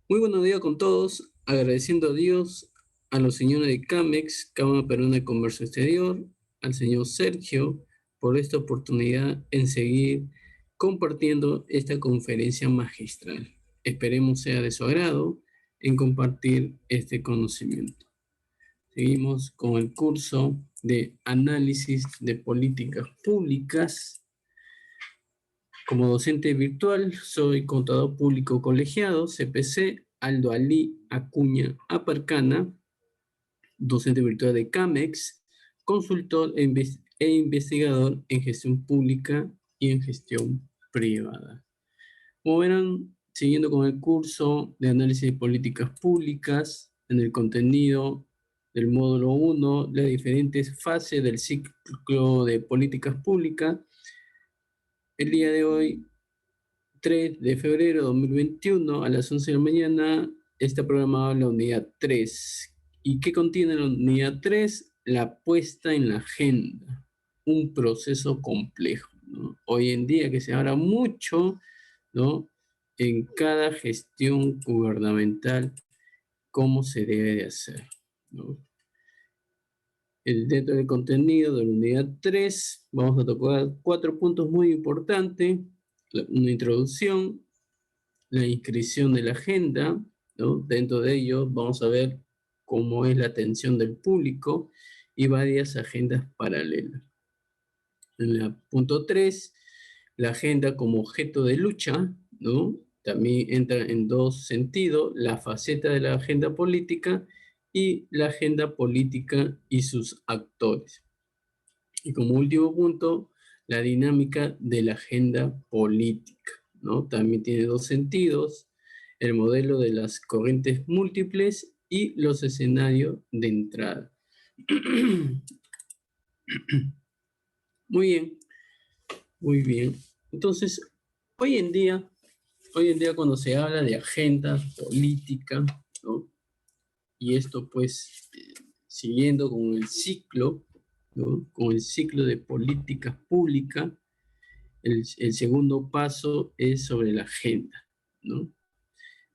Muy buenos días con todos, agradeciendo a Dios, a los señores de CAMEX, Cámara Peruana de Comercio Exterior, al señor Sergio, por esta oportunidad en seguir compartiendo esta conferencia magistral. Esperemos sea de su agrado en compartir este conocimiento. Seguimos con el curso de análisis de políticas públicas. Como docente virtual, soy contador público colegiado, CPC, Aldo Ali Acuña Aparcana, docente virtual de CAMEX, consultor e investigador en gestión pública y en gestión privada. Como verán, siguiendo con el curso de análisis de políticas públicas, en el contenido del módulo 1, las diferentes fases del ciclo de políticas públicas, el día de hoy 3 de febrero de 2021 a las 11 de la mañana está programada la unidad 3. ¿Y qué contiene la unidad 3? La puesta en la agenda, un proceso complejo, ¿no? Hoy en día que se habla mucho, ¿no?, en cada gestión gubernamental, cómo se debe de hacer, ¿no? Dentro del contenido de la unidad 3 vamos a tocar 4 puntos muy importantes: una introducción, la inscripción de la agenda, ¿no? Dentro de ello vamos a ver cómo es la atención del público y varias agendas paralelas. En el punto 3, la agenda como objeto de lucha, ¿no? También entra en dos sentidos: la faceta de la agenda política y la agenda política y sus actores. Y como último punto, la dinámica de la agenda política, ¿no? También tiene dos sentidos: el modelo de las corrientes múltiples y los escenarios de entrada. Muy bien, muy bien. Entonces, hoy en día, cuando se habla de agenda política, ¿no?, y esto pues siguiendo con el ciclo, ¿no?, con el ciclo de políticas públicas, el segundo paso es sobre la agenda, ¿no?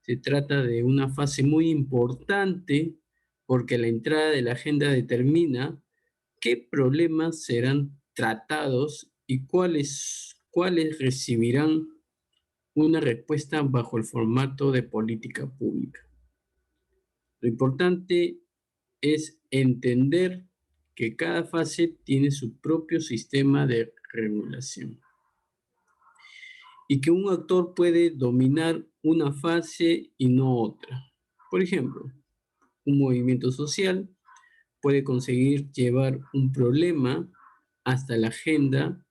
Se trata de una fase muy importante porque la entrada de la agenda determina qué problemas serán tratados y cuáles recibirán una respuesta bajo el formato de política pública. Lo importante es entender que cada fase tiene su propio sistema de regulación y que un actor puede dominar una fase y no otra. Por ejemplo, un movimiento social puede conseguir llevar un problema hasta la agenda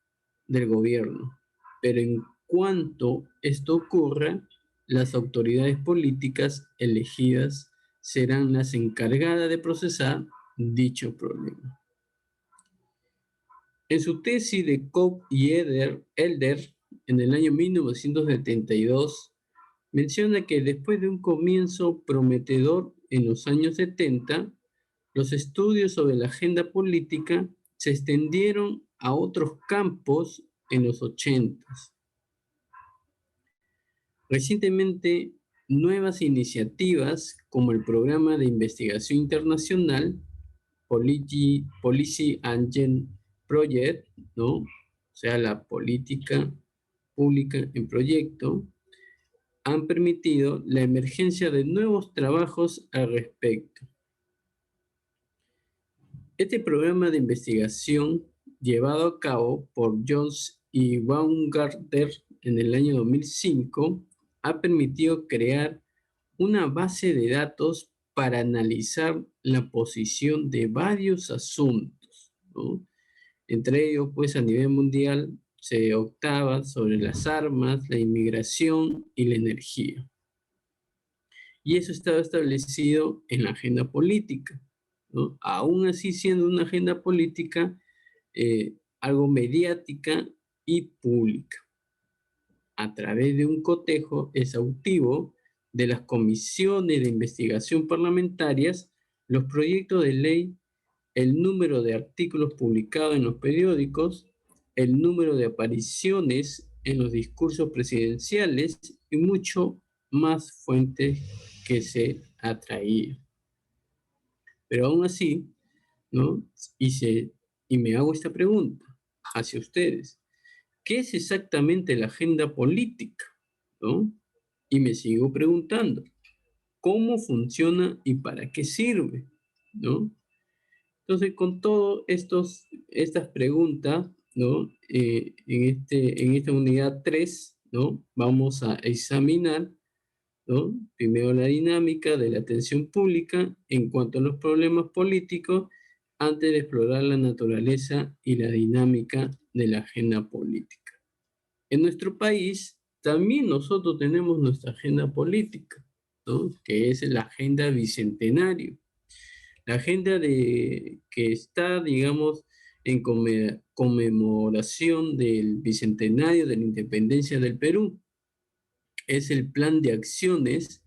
del gobierno, pero en cuanto esto ocurra, las autoridades políticas elegidas serán las encargadas de procesar dicho problema. En su tesis de Cobb y Elder, en el año 1972, menciona que después de un comienzo prometedor en los años 70, los estudios sobre la agenda política se extendieron a otros campos en los 80. Recientemente, nuevas iniciativas como el Programa de Investigación Internacional, Policy Engine Project, ¿no?, o sea, la política pública en proyecto, han permitido la emergencia de nuevos trabajos al respecto. Este programa de investigación, llevado a cabo por Jones y Baumgartner en el año 2005, ha permitido crear una base de datos para analizar la posición de varios asuntos, ¿no? Entre ellos, pues a nivel mundial, se octava sobre las armas, la inmigración y la energía. Y eso estaba establecido en la agenda política, ¿no? Aún así, siendo una agenda política algo mediática y pública, a través de un cotejo exhaustivo de las comisiones de investigación parlamentarias, los proyectos de ley, el número de artículos publicados en los periódicos, el número de apariciones en los discursos presidenciales y mucho más fuentes que se atraían. Pero aún así, ¿no? Y me hago esta pregunta hacia ustedes. ¿Qué es exactamente la agenda política? ¿No? Y me sigo preguntando, ¿cómo funciona y para qué sirve? ¿No? Entonces, con todas estas preguntas, ¿no? En esta unidad 3, ¿no? Vamos a examinar, ¿no? Primero la dinámica de la atención pública en cuanto a los problemas políticos, antes de explorar la naturaleza y la dinámica de la agenda política. En nuestro país también nosotros tenemos nuestra agenda política, ¿no? Que es la agenda bicentenario. La agenda que está, digamos, en conmemoración del bicentenario de la independencia del Perú. Es el plan de acciones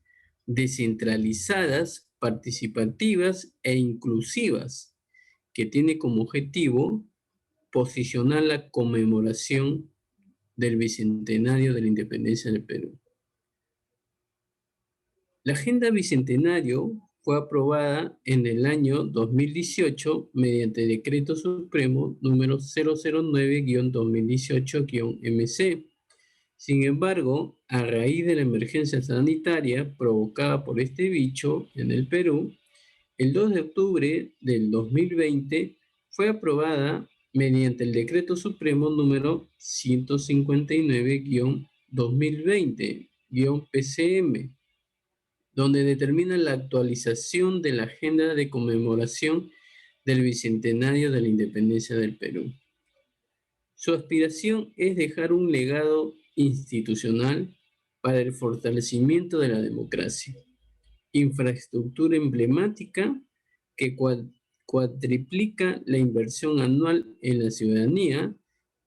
descentralizadas, participativas e inclusivas, que tiene como objetivo posicionar la conmemoración del bicentenario de la independencia del Perú. La agenda bicentenario fue aprobada en el año 2018 mediante Decreto Supremo número 009-2018-MC. Sin embargo, a raíz de la emergencia sanitaria provocada por este bicho en el Perú, el 2 de octubre del 2020 fue aprobada mediante el Decreto Supremo número 159-2020-PCM, donde determina la actualización de la agenda de conmemoración del Bicentenario de la Independencia del Perú. Su aspiración es dejar un legado institucional para el fortalecimiento de la democracia, infraestructura emblemática que cuadriplica la inversión anual en la ciudadanía,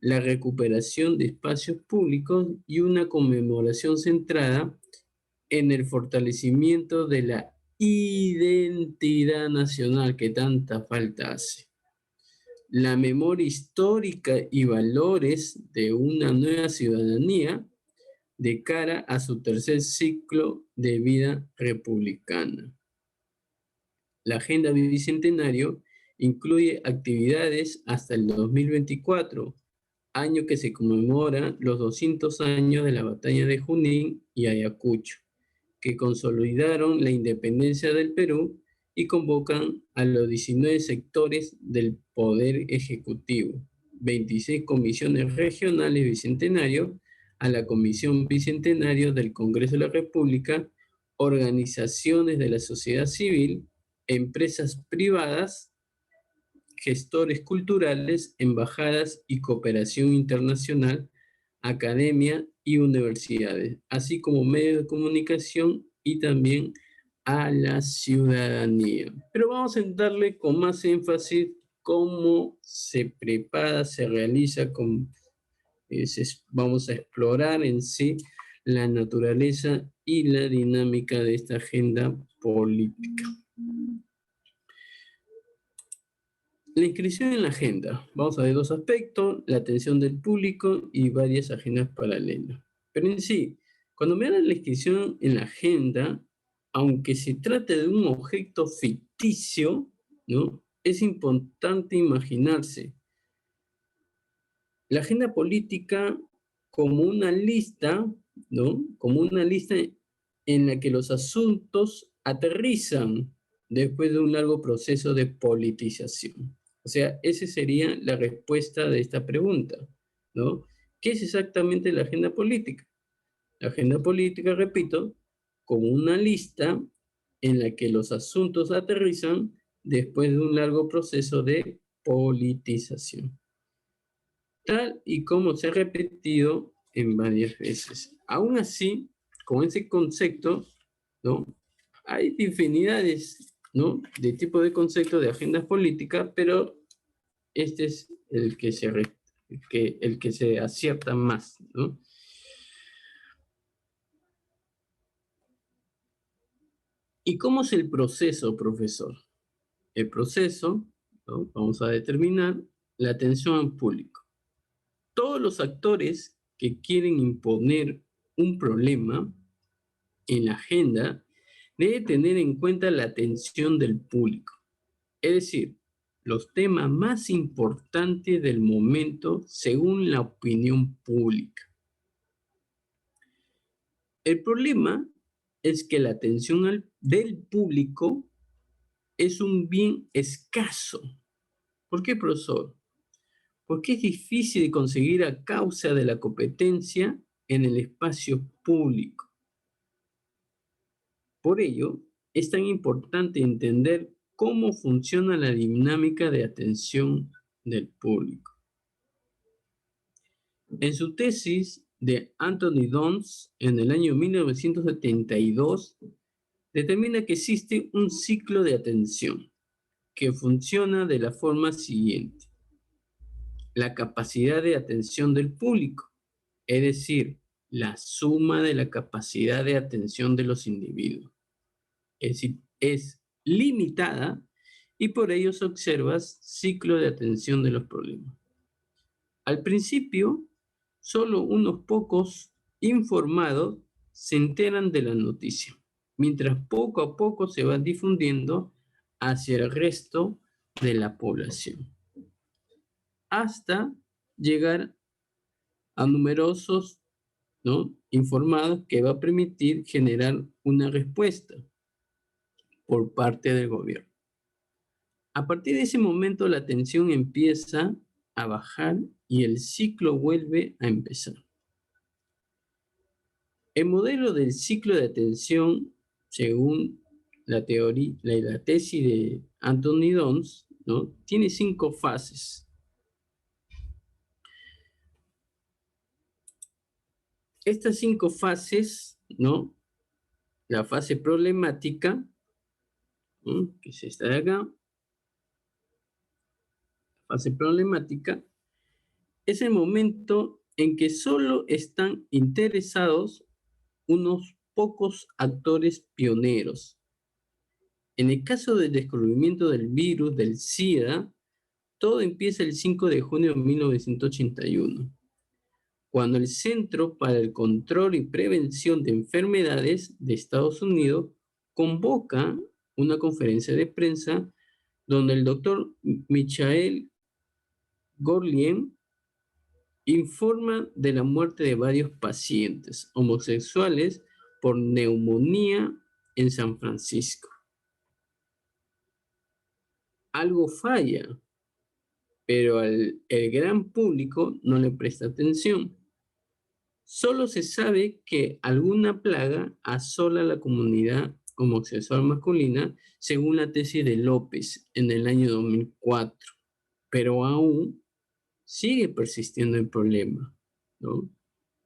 la recuperación de espacios públicos y una conmemoración centrada en el fortalecimiento de la identidad nacional que tanta falta hace. La memoria histórica y valores de una nueva ciudadanía de cara a su tercer ciclo de vida republicana. La Agenda Bicentenario incluye actividades hasta el 2024, año que se conmemora los 200 años de la Batalla de Junín y Ayacucho, que consolidaron la independencia del Perú y convocan a los 19 sectores del Poder Ejecutivo, 26 comisiones regionales bicentenario, a la Comisión Bicentenario del Congreso de la República, organizaciones de la sociedad civil, empresas privadas, gestores culturales, embajadas y cooperación internacional, academia y universidades, así como medios de comunicación y también a la ciudadanía. Pero vamos a darle con más énfasis cómo se prepara, se realiza, vamos a explorar en sí la naturaleza y la dinámica de esta agenda política. La inscripción en la agenda. Vamos a ver dos aspectos, la atención del público y varias agendas paralelas. Pero en sí, cuando me hablan de la inscripción en la agenda, aunque se trate de un objeto ficticio, ¿no? Es importante imaginarse la agenda política como una lista, ¿no? Como una lista en la que los asuntos aterrizan después de un largo proceso de politización. O sea, esa sería la respuesta de esta pregunta, ¿no? ¿Qué es exactamente la agenda política? La agenda política, repito, como una lista en la que los asuntos aterrizan después de un largo proceso de politización, tal y como se ha repetido en varias veces. Aún así, con ese concepto, ¿no? Hay infinidades, ¿no? De tipo de conceptos de agendas políticas, pero este es el que se acierta más, ¿no? ¿Y cómo es el proceso, profesor? El proceso, ¿no? Vamos a determinar la atención al público. Todos los actores que quieren imponer un problema en la agenda debe tener en cuenta la atención del público, es decir, los temas más importantes del momento según la opinión pública. El problema es que la atención del público es un bien escaso. ¿Por qué, profesor? Porque es difícil de conseguir a causa de la competencia en el espacio público. Por ello, es tan importante entender cómo funciona la dinámica de atención del público. En su tesis de Anthony Dons, en el año 1972, determina que existe un ciclo de atención que funciona de la forma siguiente. La capacidad de atención del público, es decir, la suma de la capacidad de atención de los individuos. Es decir, es limitada y por ello se observa ciclo de atención de los problemas. Al principio, solo unos pocos informados se enteran de la noticia, mientras poco a poco se va difundiendo hacia el resto de la población, hasta llegar a numerosos, ¿no?, informados que va a permitir generar una respuesta por parte del gobierno. A partir de ese momento la tensión empieza a bajar y el ciclo vuelve a empezar. El modelo del ciclo de atención, según la teoría, la tesis de Anthony Dons, ¿no?, tiene 5 fases. Estas 5 fases, ¿no?, la fase problemática, ¿no?, que es esta de acá, fase problemática, es el momento en que solo están interesados unos pocos actores pioneros. En el caso del descubrimiento del virus del SIDA, todo empieza el 5 de junio de 1981, cuando el Centro para el Control y Prevención de Enfermedades de Estados Unidos convoca una conferencia de prensa donde el doctor Michael Gorlien informa de la muerte de varios pacientes homosexuales por neumonía en San Francisco. Algo falla, pero el gran público no le presta atención. Solo se sabe que alguna plaga asola a la comunidad homosexual masculina, según la tesis de López en el año 2004, pero aún sigue persistiendo el problema, ¿no?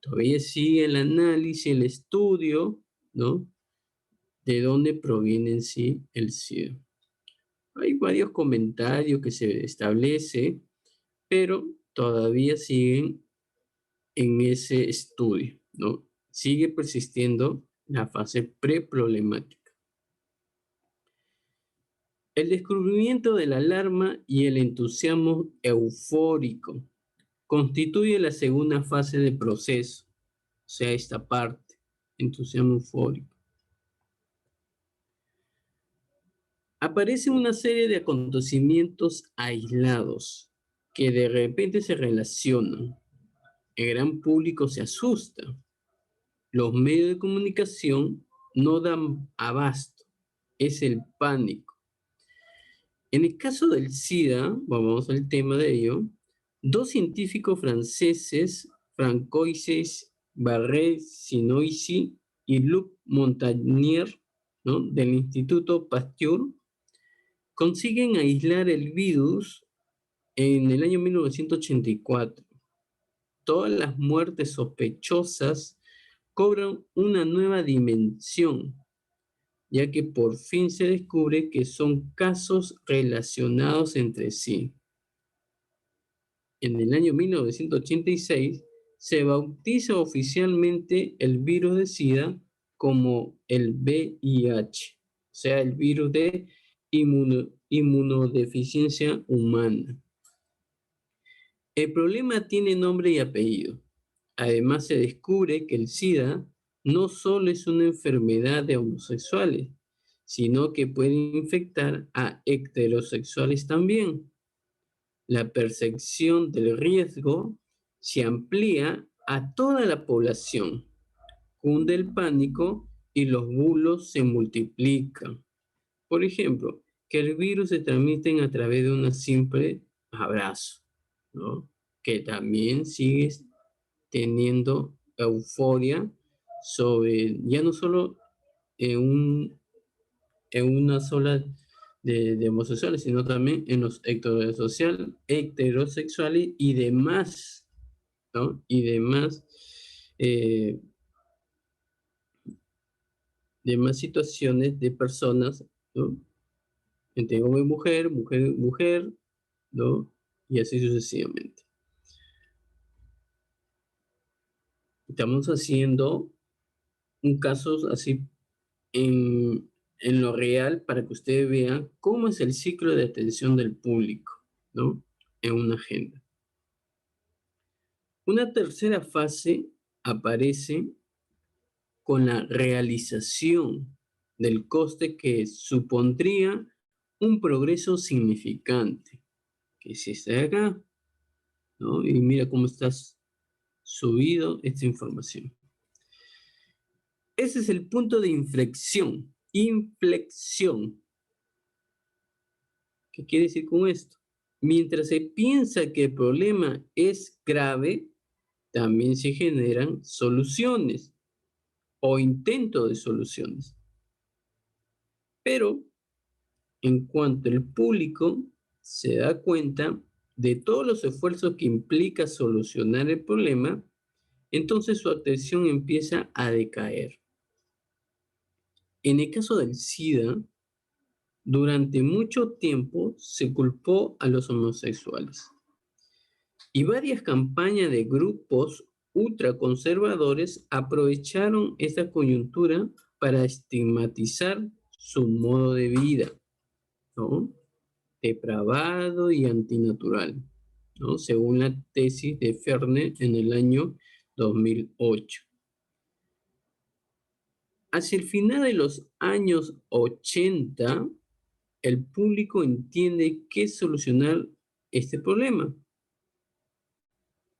Todavía sigue el análisis, el estudio, ¿no?, de dónde proviene en sí el SIDA. Hay varios comentarios que se establece, pero todavía siguen en ese estudio, ¿no? Sigue persistiendo la fase preproblemática. El descubrimiento de la alarma y el entusiasmo eufórico constituye la segunda fase del proceso, o sea, esta parte, entusiasmo eufórico. Aparece una serie de acontecimientos aislados que de repente se relacionan. El gran público se asusta. Los medios de comunicación no dan abasto. Es el pánico. En el caso del SIDA, vamos al tema de ello, 2 científicos franceses, Francois Barré-Sinoisi y Luc Montagnier, ¿no?, del Instituto Pasteur, consiguen aislar el virus en el año 1984. Todas las muertes sospechosas cobran una nueva dimensión, ya que por fin se descubre que son casos relacionados entre sí. En el año 1986 se bautiza oficialmente el virus de SIDA como el VIH, o sea, el virus de inmunodeficiencia humana. El problema tiene nombre y apellido. Además, se descubre que el SIDA no solo es una enfermedad de homosexuales, sino que puede infectar a heterosexuales también. La percepción del riesgo se amplía a toda la población, cunde el pánico y los bulos se multiplican. Por ejemplo, que el virus se transmite a través de un simple abrazo, ¿no? Que también sigue teniendo euforia sobre, ya no solo en, en una sola de homosexuales, sino también en los heterosexuales y demás, ¿no? Y eh, demás situaciones de personas, ¿no? Entre hombre y mujer, mujer, mujer, ¿no? Y así sucesivamente. Estamos haciendo un caso así en lo real para que ustedes vean cómo es el ciclo de atención del público, ¿no? En una agenda. Una tercera fase aparece con la realización del coste que supondría un progreso significante, que es este de acá, ¿no? Y mira cómo estás subido esta información. Ese es el punto de inflexión. Inflexión. ¿Qué quiere decir con esto? Mientras se piensa que el problema es grave, también se generan soluciones o intentos de soluciones. Pero en cuanto el público se da cuenta de todos los esfuerzos que implica solucionar el problema, entonces su atención empieza a decaer. En el caso del SIDA, durante mucho tiempo se culpó a los homosexuales y varias campañas de grupos ultraconservadores aprovecharon esta coyuntura para estigmatizar su modo de vida, ¿no? Depravado y antinatural, ¿no? Según la tesis de Ferne en el año 2008. Hacia el final de los años 80, el público entiende que solucionar este problema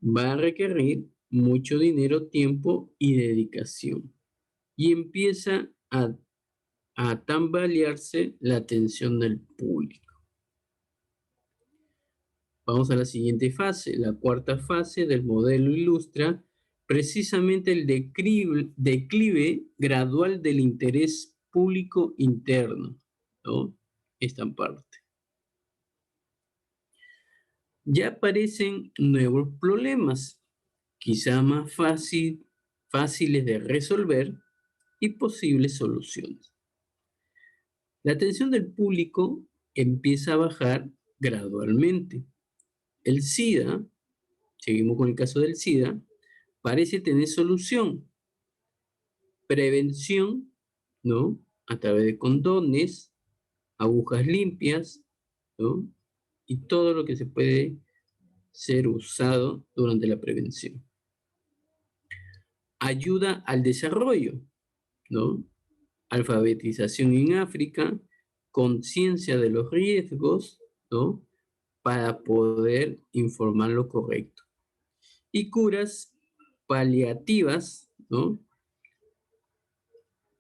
va a requerir mucho dinero, tiempo y dedicación. Y empieza a tambalearse la atención del público. Vamos a la siguiente fase. La cuarta fase del modelo ilustra precisamente el declive gradual del interés público interno, ¿no? Esta parte. Ya aparecen nuevos problemas, quizá más fáciles de resolver y posibles soluciones. La atención del público empieza a bajar gradualmente. El SIDA, seguimos con el caso del SIDA, parece tener solución. Prevención, ¿no? A través de condones, agujas limpias, ¿no? Y todo lo que se puede ser usado durante la prevención. Ayuda al desarrollo, ¿no? Alfabetización en África, conciencia de los riesgos, ¿no? Para poder informar lo correcto. Y curas paliativas, ¿no?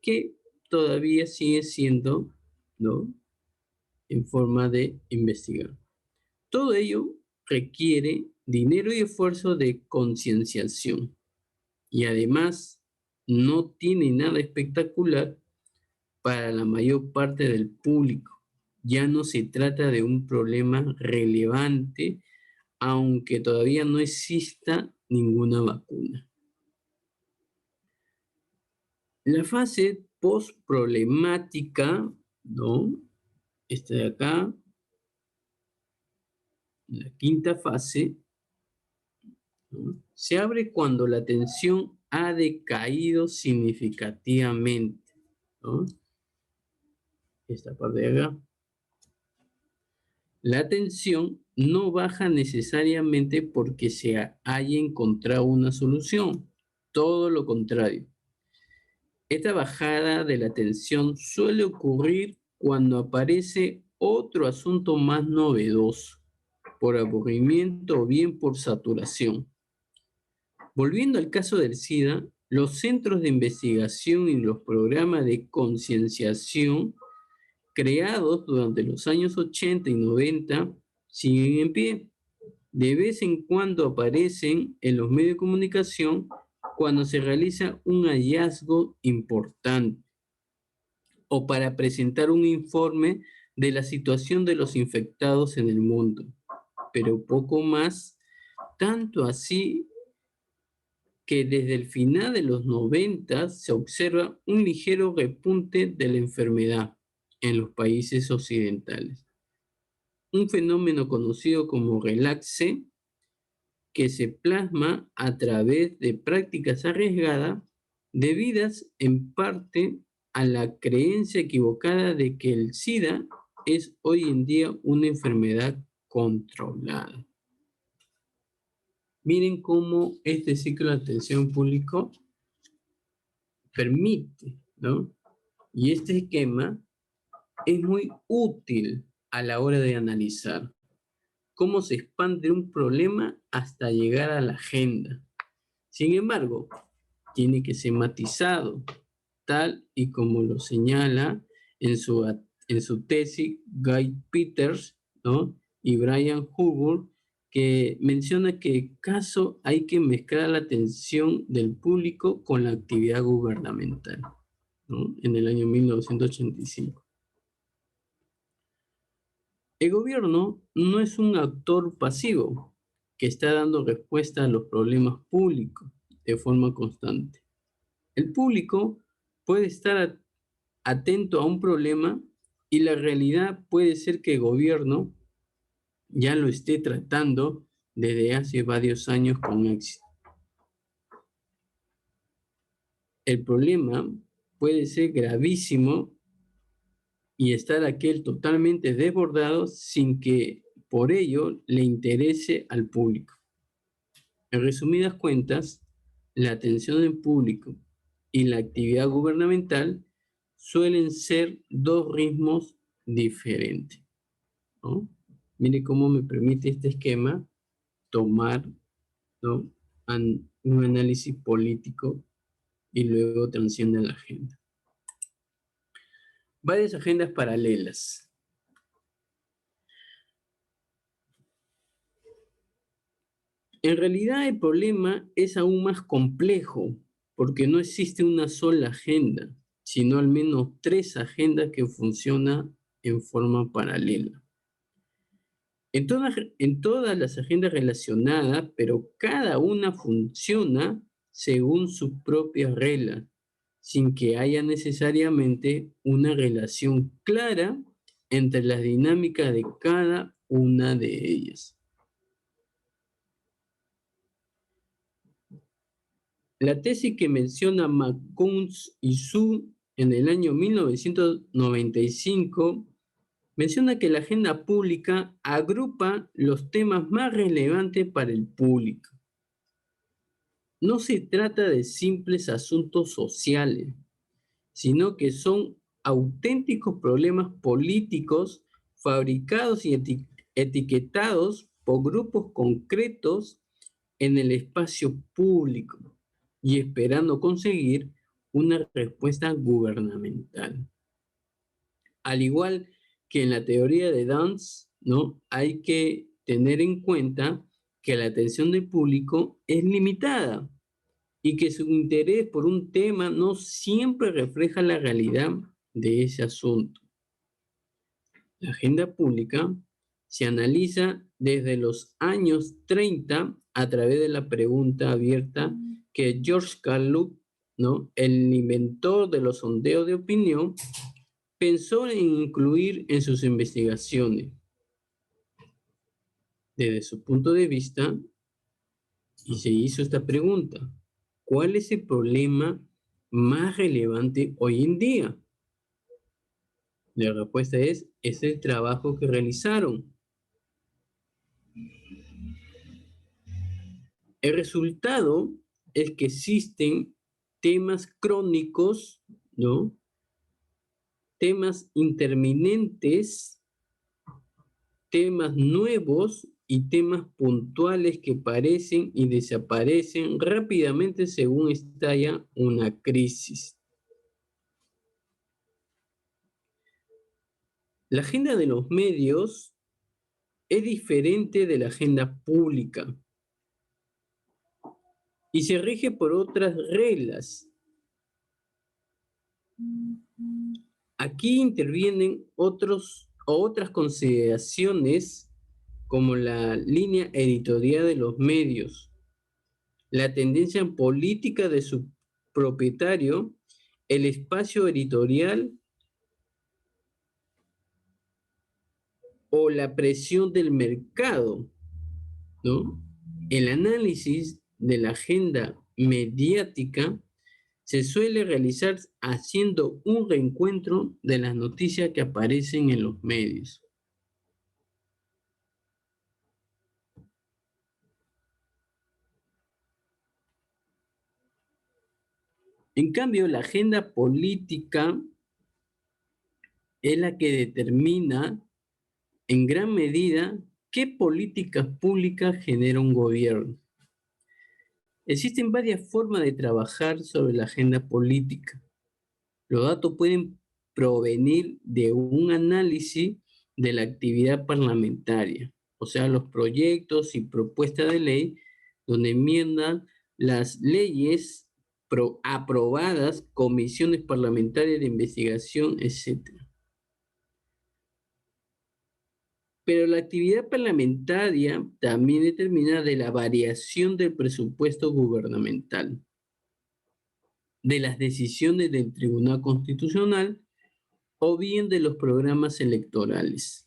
Que todavía sigue siendo, ¿no? En forma de investigar. Todo ello requiere dinero y esfuerzo de concienciación. Y además no tiene nada espectacular para la mayor parte del público. Ya no se trata de un problema relevante, aunque todavía no exista ninguna vacuna. La fase post-problemática, ¿no? Esta de acá, la quinta fase, ¿no? Se abre cuando la tensión ha decaído significativamente, ¿no? Esta parte de acá. La tensión no baja necesariamente porque se haya encontrado una solución, todo lo contrario. Esta bajada de la tensión suele ocurrir cuando aparece otro asunto más novedoso, por aburrimiento o bien por saturación. Volviendo al caso del SIDA, los centros de investigación y los programas de concienciación creados durante los años 80 y 90 siguen en pie. De vez en cuando aparecen en los medios de comunicación cuando se realiza un hallazgo importante o para presentar un informe de la situación de los infectados en el mundo, pero poco más, tanto así que desde el final de los 90 se observa un ligero repunte de la enfermedad en los países occidentales. Un fenómeno conocido como relaxe que se plasma a través de prácticas arriesgadas debidas en parte a la creencia equivocada de que el SIDA es hoy en día una enfermedad controlada. Miren cómo este ciclo de atención público permite, ¿no? Y este esquema es muy útil a la hora de analizar cómo se expande un problema hasta llegar a la agenda. Sin embargo, tiene que ser matizado, tal y como lo señala en su tesis Guy Peters, ¿no? Y Brian Hubbard, que menciona que caso hay que mezclar la atención del público con la actividad gubernamental, ¿no? En el año 1985. El gobierno no es un actor pasivo que está dando respuesta a los problemas públicos de forma constante. El público puede estar atento a un problema y la realidad puede ser que el gobierno ya lo esté tratando desde hace varios años con éxito. El problema puede ser gravísimo y estar aquel totalmente desbordado sin que por ello le interese al público. En resumidas cuentas, la atención del público y la actividad gubernamental suelen ser dos ritmos diferentes, ¿no? Mire cómo me permite este esquema tomar, ¿no? Un análisis político y luego transciende a la agenda. Varias agendas paralelas. En realidad el problema es aún más complejo porque no existe una sola agenda, sino al menos tres agendas que funcionan en forma paralela. En todas las agendas relacionadas, pero cada una funciona según sus propias reglas, sin que haya necesariamente una relación clara entre las dinámicas de cada una de ellas. La tesis que menciona McCombs y Su en el año 1995 menciona que la agenda pública agrupa los temas más relevantes para el público. No se trata de simples asuntos sociales, sino que son auténticos problemas políticos fabricados y etiquetados por grupos concretos en el espacio público y esperando conseguir una respuesta gubernamental. Al igual que en la teoría de Dance, ¿no? Hay que tener en cuenta que la atención del público es limitada y que su interés por un tema no siempre refleja la realidad de ese asunto. La agenda pública se analiza desde los años 30 a través de la pregunta abierta que George Carluck, ¿no? El inventor de los sondeos de opinión, pensó en incluir en sus investigaciones. Desde su punto de vista, y se hizo esta pregunta: ¿cuál es el problema más relevante hoy en día? La respuesta es el trabajo que realizaron. El resultado es que existen temas crónicos, ¿no? Temas interminentes, temas nuevos y temas puntuales que aparecen y desaparecen rápidamente según estalla una crisis. La agenda de los medios es diferente de la agenda pública y se rige por otras reglas. Aquí intervienen otras consideraciones como la línea editorial de los medios, la tendencia política de su propietario, el espacio editorial o la presión del mercado, ¿no? El análisis de la agenda mediática se suele realizar haciendo un reencuentro de las noticias que aparecen en los medios. En cambio, la agenda política es la que determina en gran medida qué políticas públicas genera un gobierno. Existen varias formas de trabajar sobre la agenda política. Los datos pueden provenir de un análisis de la actividad parlamentaria, o sea, los proyectos y propuestas de ley donde enmiendan las leyes aprobadas, comisiones parlamentarias de investigación, etc. Pero la actividad parlamentaria también determina de la variación del presupuesto gubernamental, de las decisiones del Tribunal Constitucional o bien de los programas electorales.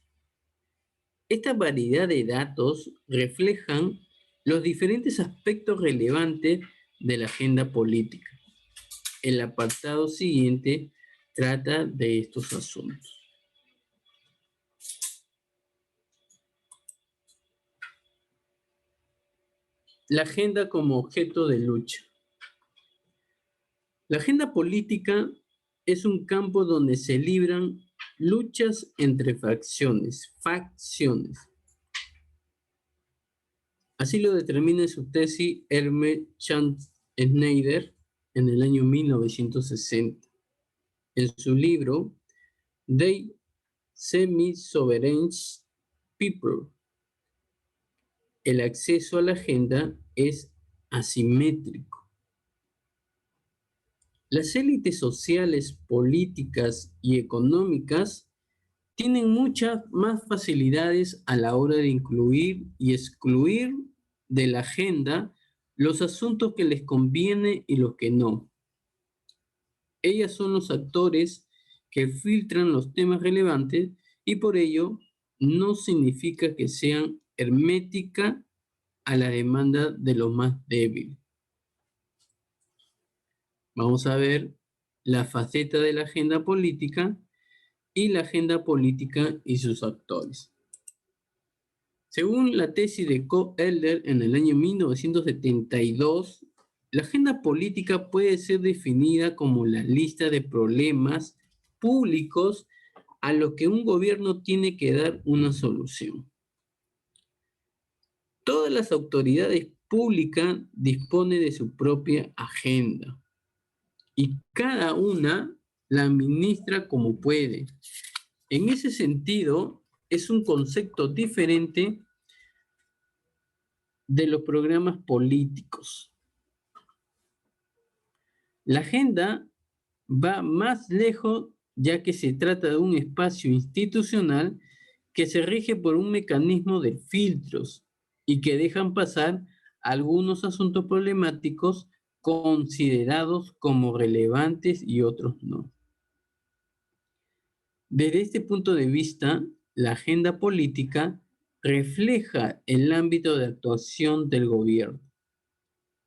Esta variedad de datos reflejan los diferentes aspectos relevantes de la agenda política. El apartado siguiente trata de estos asuntos. La agenda como objeto de lucha. La agenda política es un campo donde se libran luchas entre facciones. Así lo determina en su tesis Hermes Schneider en el año 1960. En su libro The Semi-Sovereign People, el acceso a la agenda es asimétrico. Las élites sociales, políticas y económicas tienen muchas más facilidades a la hora de incluir y excluir de la agenda los asuntos que les conviene y los que no. Ellas son los actores que filtran los temas relevantes y por ello no significa que sean herméticas a la demanda de los más débiles. Vamos a ver la faceta de la agenda política y la agenda política y sus actores. Según la tesis de Koch-Elder en el año 1972, la agenda política puede ser definida como la lista de problemas públicos a los que un gobierno tiene que dar una solución. Todas las autoridades públicas disponen de su propia agenda y cada una la administra como puede. En ese sentido, es un concepto diferente de los programas políticos. La agenda va más lejos ya que se trata de un espacio institucional que se rige por un mecanismo de filtros y que dejan pasar algunos asuntos problemáticos considerados como relevantes y otros no. Desde este punto de vista, la agenda política refleja el ámbito de actuación del gobierno.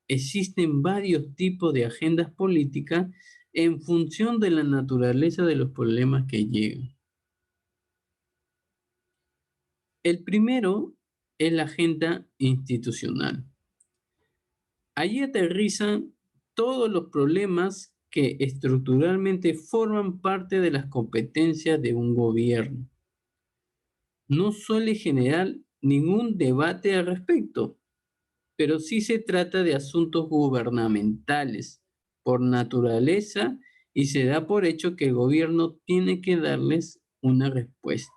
Existen varios tipos de agendas políticas en función de la naturaleza de los problemas que llegan. El primero es la agenda institucional. Allí aterrizan todos los problemas que estructuralmente forman parte de las competencias de un gobierno. No suele generar ningún debate al respecto, pero sí se trata de asuntos gubernamentales por naturaleza y se da por hecho que el gobierno tiene que darles una respuesta.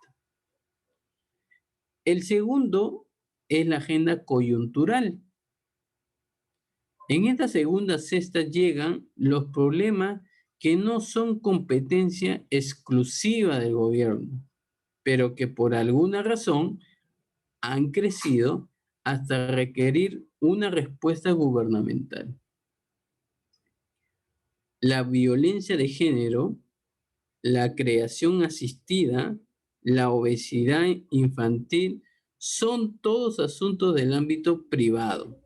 El segundo es la agenda coyuntural. En esta segunda cesta llegan los problemas que no son competencia exclusiva del gobierno, pero que por alguna razón han crecido hasta requerir una respuesta gubernamental. La violencia de género, la creación asistida, la obesidad infantil son todos asuntos del ámbito privado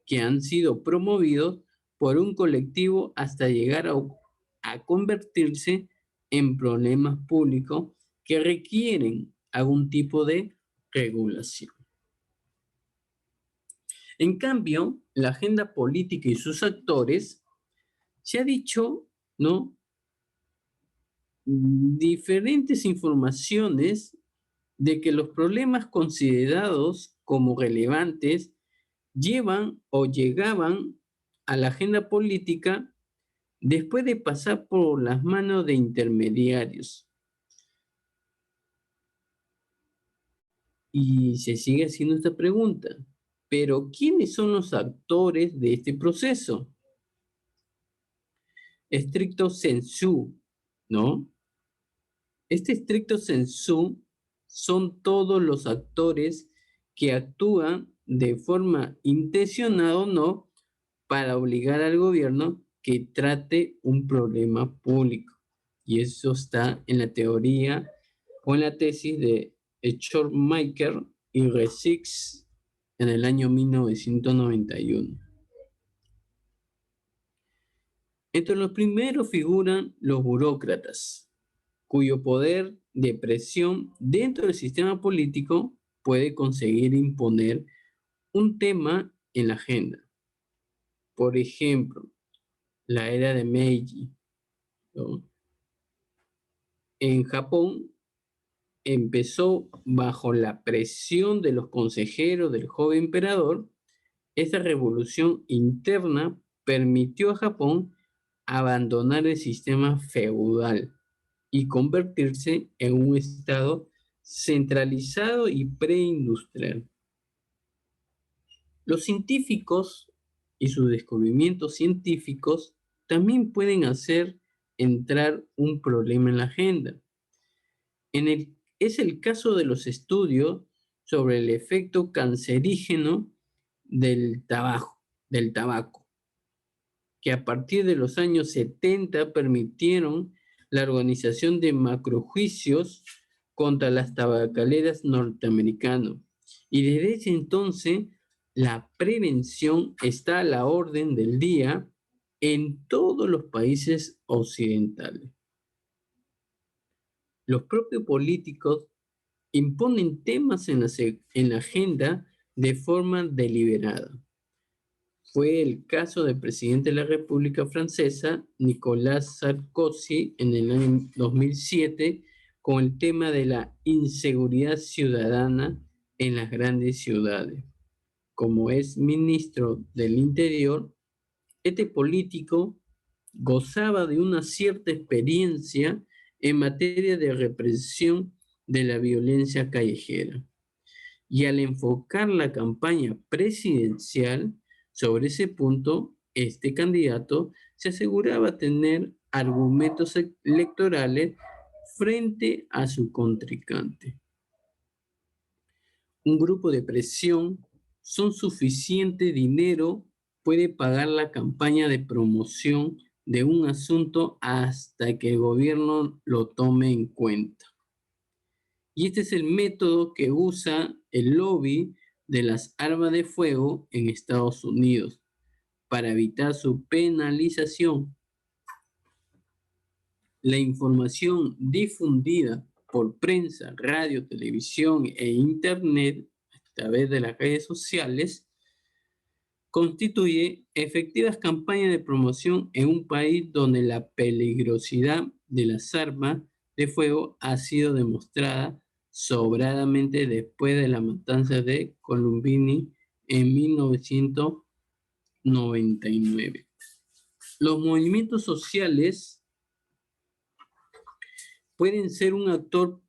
que han sido promovidos por un colectivo hasta llegar a convertirse en problemas públicos que requieren algún tipo de regulación. En cambio, la agenda política y sus actores, se ha dicho, ¿no? Diferentes informaciones de que los problemas considerados como relevantes llevan o llegaban a la agenda política después de pasar por las manos de intermediarios. Y se sigue haciendo esta pregunta, ¿pero quiénes son los actores de este proceso? Estricto sensu, ¿no? Este estricto sensu son todos los actores que actúan de forma intencionada o no para obligar al gobierno que trate un problema público. Y eso está en la teoría o en la tesis de Schormaker y Resix en el año 1991. Entre los primeros figuran los burócratas, cuyo poder de presión dentro del sistema político puede conseguir imponer un tema en la agenda. Por ejemplo, la era de Meiji, ¿no? En Japón empezó bajo la presión de los consejeros del joven emperador. Esta revolución interna permitió a Japón abandonar el sistema feudal y convertirse en un estado centralizado y preindustrial. Los científicos y sus descubrimientos científicos también pueden hacer entrar un problema en la agenda. Es el caso de los estudios sobre el efecto cancerígeno del tabaco, que a partir de los años 70 permitieron la organización de macrojuicios contra las tabacaleras norteamericanas. Y desde ese entonces, la prevención está a la orden del día en todos los países occidentales. Los propios políticos imponen temas en la agenda de forma deliberada. Fue el caso del presidente de la República Francesa, Nicolas Sarkozy, en el año 2007, con el tema de la inseguridad ciudadana en las grandes ciudades. Como es ministro del Interior, este político gozaba de una cierta experiencia en materia de represión de la violencia callejera. Y al enfocar la campaña presidencial sobre ese punto, este candidato se aseguraba tener argumentos electorales frente a su contrincante. Un grupo de presión son suficiente dinero puede pagar la campaña de promoción de un asunto hasta que el gobierno lo tome en cuenta. Y este es el método que usa el lobby de las armas de fuego en Estados Unidos para evitar su penalización. La información difundida por prensa, radio, televisión e internet a través de las redes sociales constituye efectivas campañas de promoción en un país donde la peligrosidad de las armas de fuego ha sido demostrada sobradamente después de la matanza de Columbine en 1999. Los movimientos sociales pueden ser un actor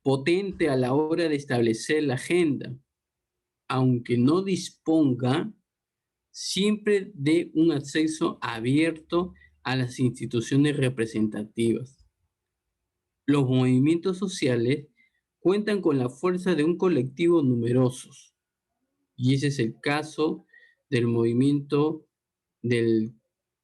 potente a la hora de establecer la agenda, aunque no disponga siempre de un acceso abierto a las instituciones representativas. Los movimientos sociales cuentan con la fuerza de un colectivo numeroso, y ese es el caso del movimiento del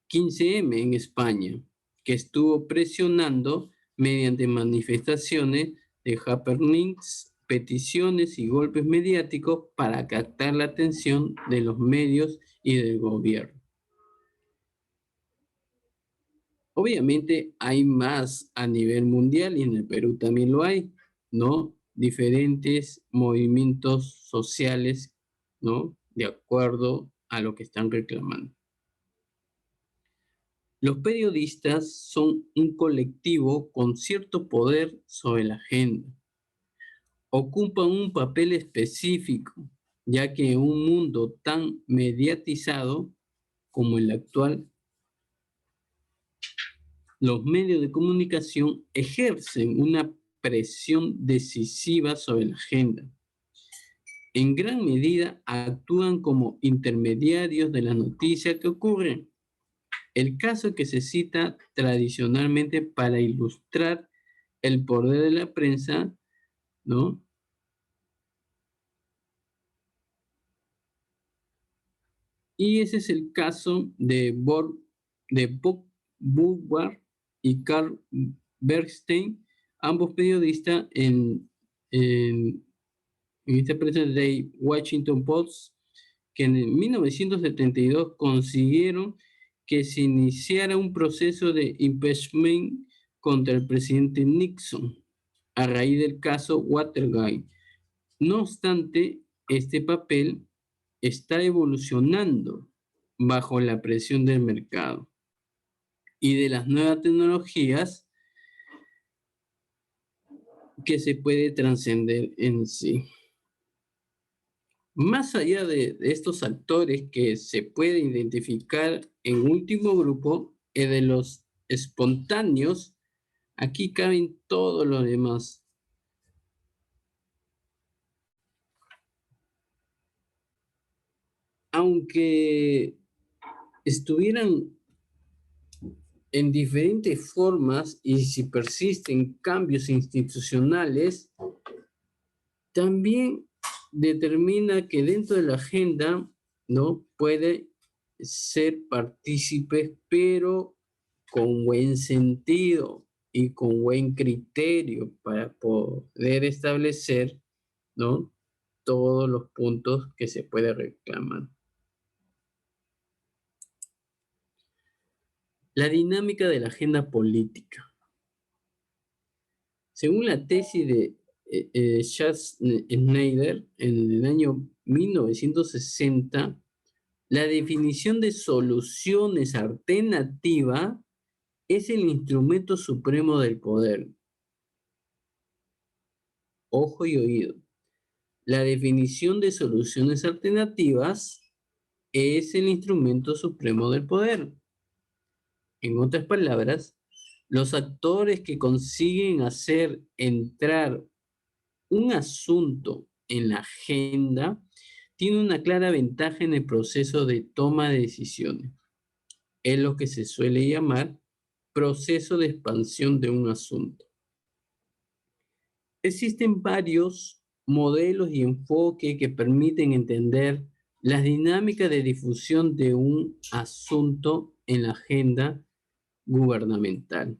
15M en España, que estuvo presionando mediante manifestaciones de happenings, peticiones y golpes mediáticos para captar la atención de los medios y del gobierno. Obviamente hay más a nivel mundial y en el Perú también lo hay, ¿no? Diferentes movimientos sociales, ¿no? De acuerdo a lo que están reclamando. Los periodistas son un colectivo con cierto poder sobre la agenda. Ocupan un papel específico, ya que en un mundo tan mediatizado como el actual, los medios de comunicación ejercen una presión decisiva sobre la agenda. En gran medida actúan como intermediarios de la noticia que ocurre. El caso que se cita tradicionalmente para ilustrar el poder de la prensa, ¿no? Y ese es el caso de Bob Woodward y Carl Bernstein, ambos periodistas en esta prensa de Washington Post, que en 1972 consiguieron que se iniciara un proceso de impeachment contra el presidente Nixon a raíz del caso Watergate. No obstante, este papel está evolucionando bajo la presión del mercado y de las nuevas tecnologías que se puede trascender en sí. Más allá de estos actores que se puede identificar en último grupo, de los espontáneos, aquí caben todos los demás. Aunque estuvieran en diferentes formas y si persisten cambios institucionales, también determina que dentro de la agenda, ¿no? Puede ser partícipes, pero con buen sentido y con buen criterio para poder establecer, ¿no? Todos los puntos que se puede reclamar. La dinámica de la agenda política. Según la tesis de Charles Schneider en el año 1960, la definición de soluciones alternativas es el instrumento supremo del poder. Ojo y oído. La definición de soluciones alternativas es el instrumento supremo del poder. En otras palabras, los actores que consiguen hacer entrar un asunto en la agenda tienen una clara ventaja en el proceso de toma de decisiones. Es lo que se suele llamar proceso de expansión de un asunto. Existen varios modelos y enfoques que permiten entender las dinámicas de difusión de un asunto en la agenda gubernamental.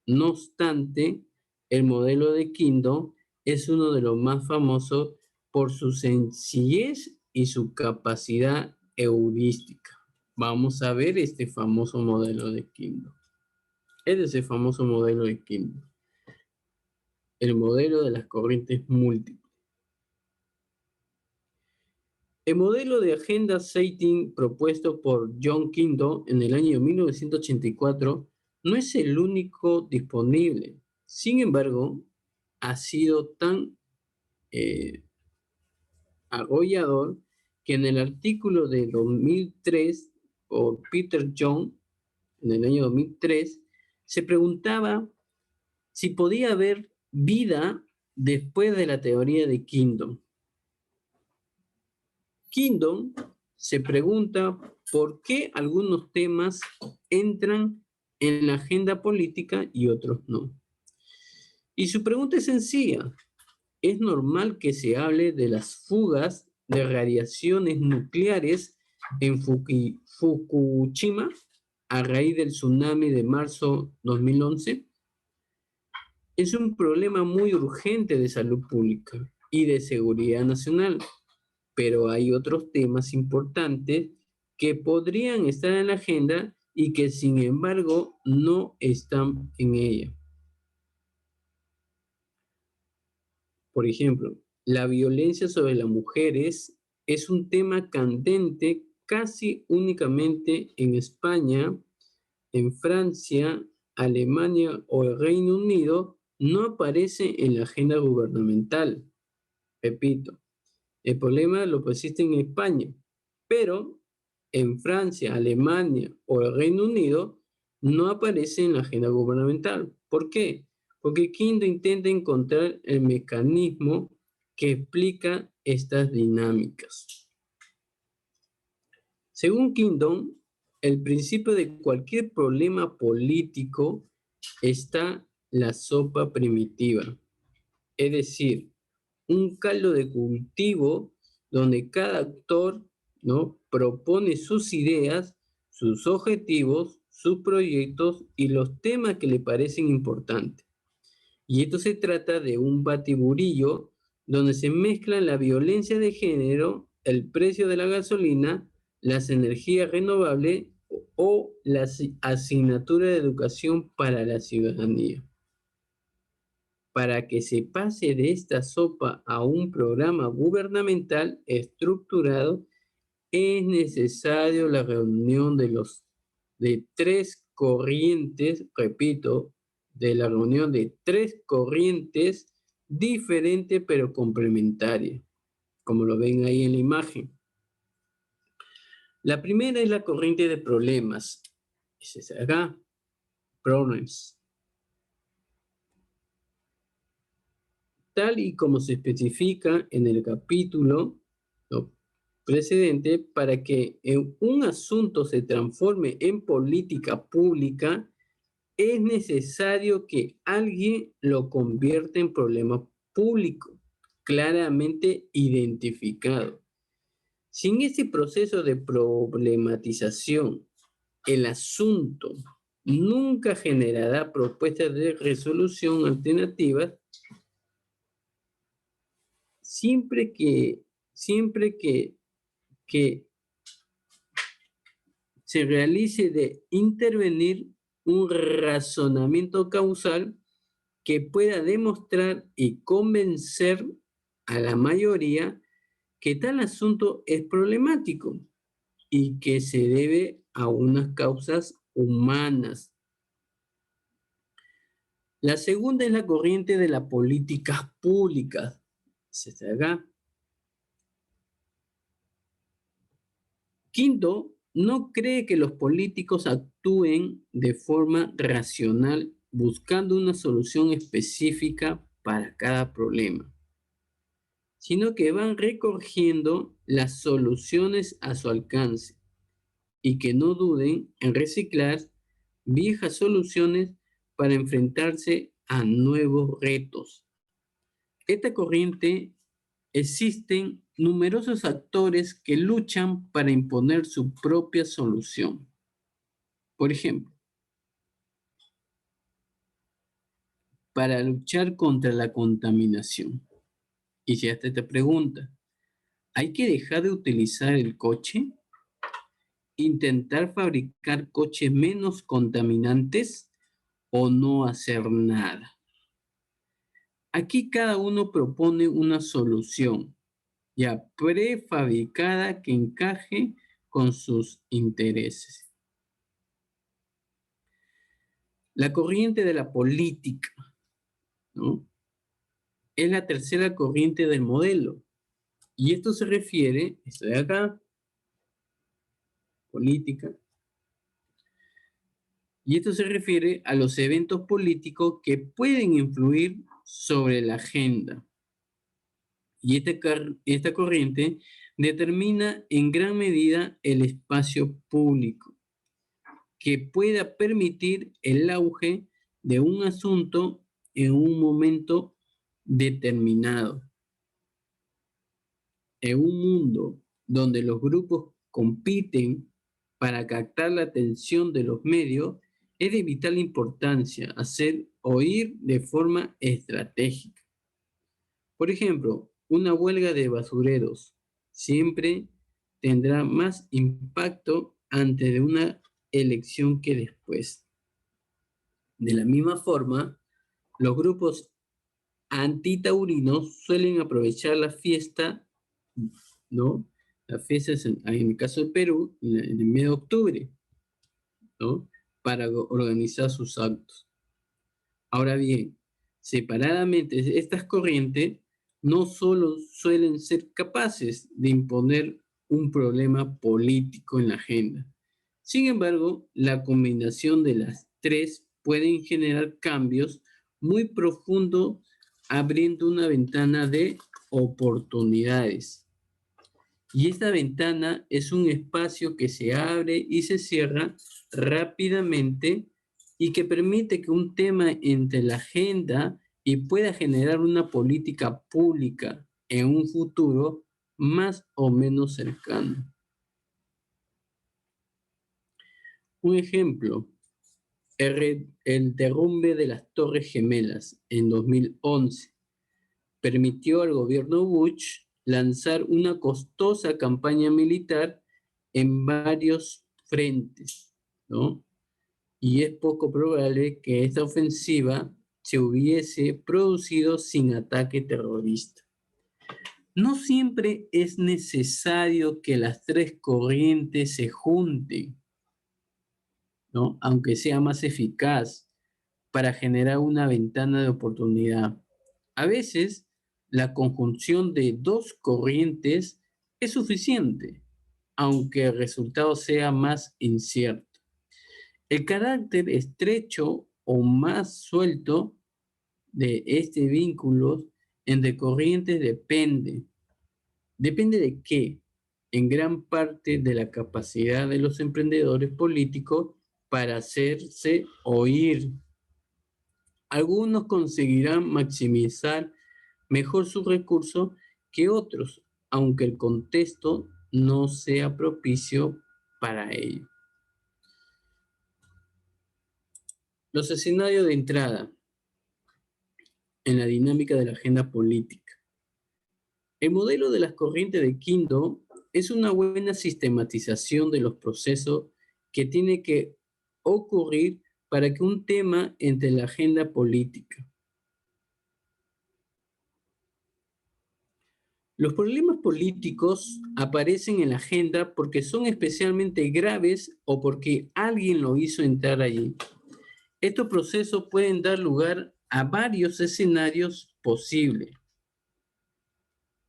No obstante, el modelo de Kindo es uno de los más famosos por su sencillez y su capacidad heurística. Vamos a ver este famoso modelo de Kindo. Es ese famoso modelo de Kindo. El modelo de las corrientes múltiples. El modelo de agenda setting propuesto por John Kingdon en el año 1984 no es el único disponible. Sin embargo, ha sido tan eh, arrollador que en el artículo de 2003 por Peter John, en el año 2003, se preguntaba si podía haber vida después de la teoría de Kingdon. Kingdon se pregunta por qué algunos temas entran en la agenda política y otros no. Y su pregunta es sencilla. ¿Es normal que se hable de las fugas de radiaciones nucleares en Fukushima a raíz del tsunami de marzo 2011? Es un problema muy urgente de salud pública y de seguridad nacional, pero hay otros temas importantes que podrían estar en la agenda y que sin embargo no están en ella. Por ejemplo, la violencia sobre las mujeres es un tema candente casi únicamente en España, en Francia, Alemania o el Reino Unido, no aparece en la agenda gubernamental. Repito, el problema lo persiste en España, pero en Francia, Alemania o el Reino Unido no aparece en la agenda gubernamental. ¿Por qué? Porque Kingdon intenta encontrar el mecanismo que explica estas dinámicas. Según Kingdon, el principio de cualquier problema político está la sopa primitiva, es decir, un caldo de cultivo donde cada actor, ¿no?, propone sus ideas, sus objetivos, sus proyectos y los temas que le parecen importantes. Y esto se trata de un batiburillo donde se mezclan la violencia de género, el precio de la gasolina, las energías renovables o la asignatura de educación para la ciudadanía. Para que se pase de esta sopa a un programa gubernamental estructurado, es necesario la reunión de tres corrientes, repito, de la reunión de tres corrientes diferentes pero complementarias, como lo ven ahí en la imagen. La primera es la corriente de problemas. Es esa de acá, problems. Tal y como se especifica en el capítulo precedente, para que un asunto se transforme en política pública, es necesario que alguien lo convierta en problema público, claramente identificado. Sin ese proceso de problematización, el asunto nunca generará propuestas de resolución alternativas. Siempre que se realice de intervenir un razonamiento causal que pueda demostrar y convencer a la mayoría que tal asunto es problemático y que se debe a unas causas humanas. La segunda es la corriente de las políticas públicas. Se está acá. Quinto, no cree que los políticos actúen de forma racional buscando una solución específica para cada problema, sino que van recogiendo las soluciones a su alcance y que no duden en reciclar viejas soluciones para enfrentarse a nuevos retos. Esta corriente existen numerosos actores que luchan para imponer su propia solución. Por ejemplo, para luchar contra la contaminación. Y si hasta te pregunta, ¿hay que dejar de utilizar el coche? ¿Intentar fabricar coches menos contaminantes o no hacer nada? Aquí cada uno propone una solución, ya prefabricada que encaje con sus intereses. La corriente de la política, ¿no? Es la tercera corriente del modelo. Y esto se refiere, esto de acá, política, y esto se refiere a los eventos políticos que pueden influir sobre la agenda. Y esta corriente determina en gran medida el espacio público, que pueda permitir el auge de un asunto en un momento determinado. En un mundo donde los grupos compiten para captar la atención de los medios, es de vital importancia hacer oír de forma estratégica. Por ejemplo, una huelga de basureros siempre tendrá más impacto antes de una elección que después. De la misma forma, los grupos antitaurinos suelen aprovechar la fiesta, ¿no? Las fiestas, en el caso de Perú, en el mes de octubre, ¿no? Para organizar sus actos. Ahora bien, separadamente, estas corrientes no solo suelen ser capaces de imponer un problema político en la agenda. Sin embargo, la combinación de las tres pueden generar cambios muy profundos, abriendo una ventana de oportunidades. Y esta ventana es un espacio que se abre y se cierra rápidamente y que permite que un tema entre la agenda y pueda generar una política pública en un futuro más o menos cercano. Un ejemplo, el derrumbe de las Torres Gemelas en 2011 permitió al gobierno Bush lanzar una costosa campaña militar en varios frentes, ¿no? Y es poco probable que esta ofensiva se hubiese producido sin ataque terrorista. No siempre es necesario que las tres corrientes se junten, ¿no? Aunque sea más eficaz para generar una ventana de oportunidad. A veces, la conjunción de dos corrientes es suficiente, aunque el resultado sea más incierto. El carácter estrecho o más suelto de este vínculo entre corrientes depende. ¿Depende de qué? En gran parte de la capacidad de los emprendedores políticos para hacerse oír. Algunos conseguirán maximizar mejor sus recursos que otros, aunque el contexto no sea propicio para ello. Los escenarios de entrada en la dinámica de la agenda política. El modelo de las corrientes de Quinto es una buena sistematización de los procesos que tiene que ocurrir para que un tema entre la agenda política. Los problemas políticos aparecen en la agenda porque son especialmente graves o porque alguien lo hizo entrar allí. Estos procesos pueden dar lugar a varios escenarios posibles.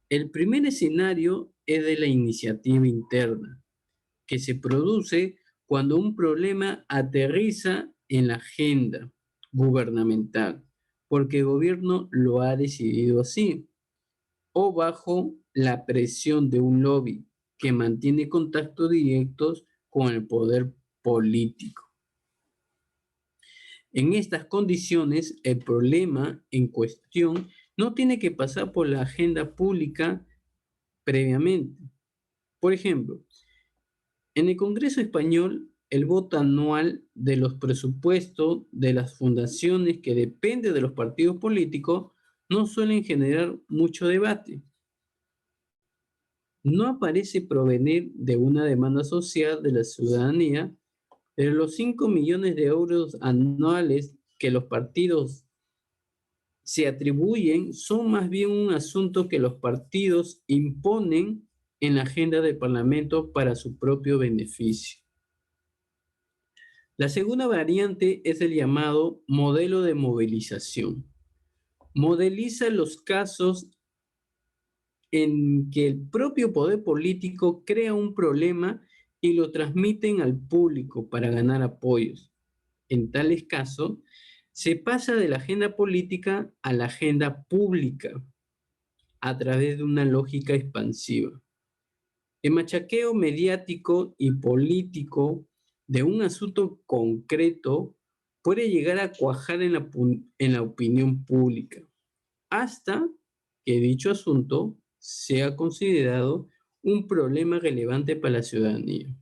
El primer escenario es de la iniciativa interna, que se produce cuando un problema aterriza en la agenda gubernamental, porque el gobierno lo ha decidido así, o bajo la presión de un lobby que mantiene contactos directos con el poder político. En estas condiciones, el problema en cuestión no tiene que pasar por la agenda pública previamente. Por ejemplo, en el Congreso español, el voto anual de los presupuestos de las fundaciones que depende de los partidos políticos no suelen generar mucho debate. No aparece provenir de una demanda social de la ciudadanía, pero los 5 millones de euros anuales que los partidos se atribuyen son más bien un asunto que los partidos imponen en la agenda del Parlamento para su propio beneficio. La segunda variante es el llamado modelo de movilización. Modeliza los casos en que el propio poder político crea un problema y lo transmiten al público para ganar apoyos. En tales casos, se pasa de la agenda política a la agenda pública a través de una lógica expansiva. El machaqueo mediático y político de un asunto concreto puede llegar a cuajar en la opinión pública, hasta que dicho asunto sea considerado un problema relevante para la ciudadanía.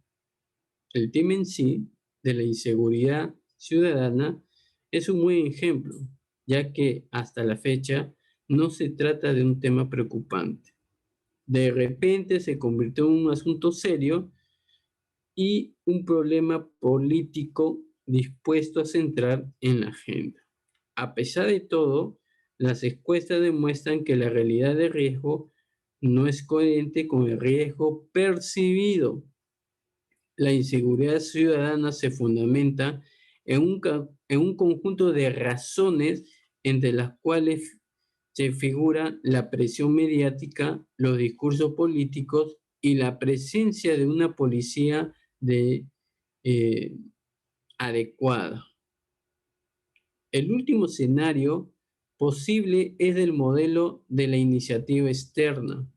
El tema en sí de la inseguridad ciudadana es un buen ejemplo, ya que hasta la fecha no se trata de un tema preocupante. De repente se convirtió en un asunto serio y un problema político dispuesto a centrar en la agenda. A pesar de todo, las encuestas demuestran que la realidad de riesgo no es coherente con el riesgo percibido. La inseguridad ciudadana se fundamenta en un conjunto de razones entre las cuales se figura la presión mediática, los discursos políticos y la presencia de una policía eh, adecuada. El último escenario posible es el modelo de la iniciativa externa.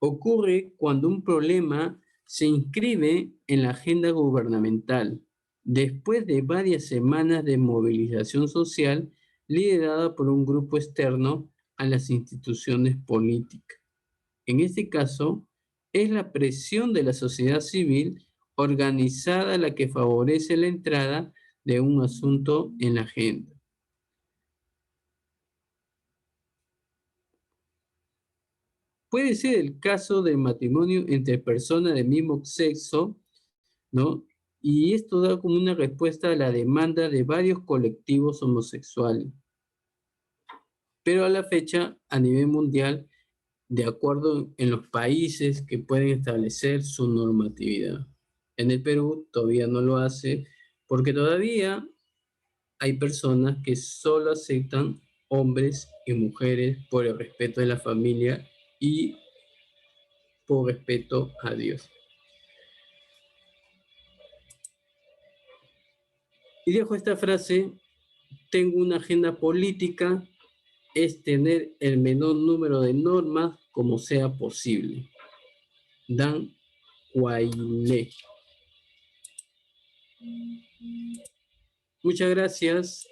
Ocurre cuando un problema se inscribe en la agenda gubernamental, después de varias semanas de movilización social liderada por un grupo externo a las instituciones políticas. En este caso, es la presión de la sociedad civil organizada la que favorece la entrada de un asunto en la agenda. Puede ser el caso del matrimonio entre personas del mismo sexo, ¿no? Y esto da como una respuesta a la demanda de varios colectivos homosexuales. Pero a la fecha, a nivel mundial, de acuerdo en los países que pueden establecer su normatividad. En el Perú todavía no lo hace porque todavía hay personas que solo aceptan hombres y mujeres por el respeto de la familia y por respeto a Dios. Y dejo esta frase: tengo una agenda política, es tener el menor número de normas como sea posible. Dan Quayle. Muchas gracias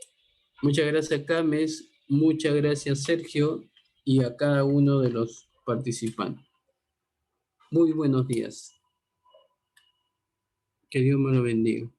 Cames, muchas gracias Sergio y a cada uno de los participantes. Muy buenos días. Que Dios me lo bendiga.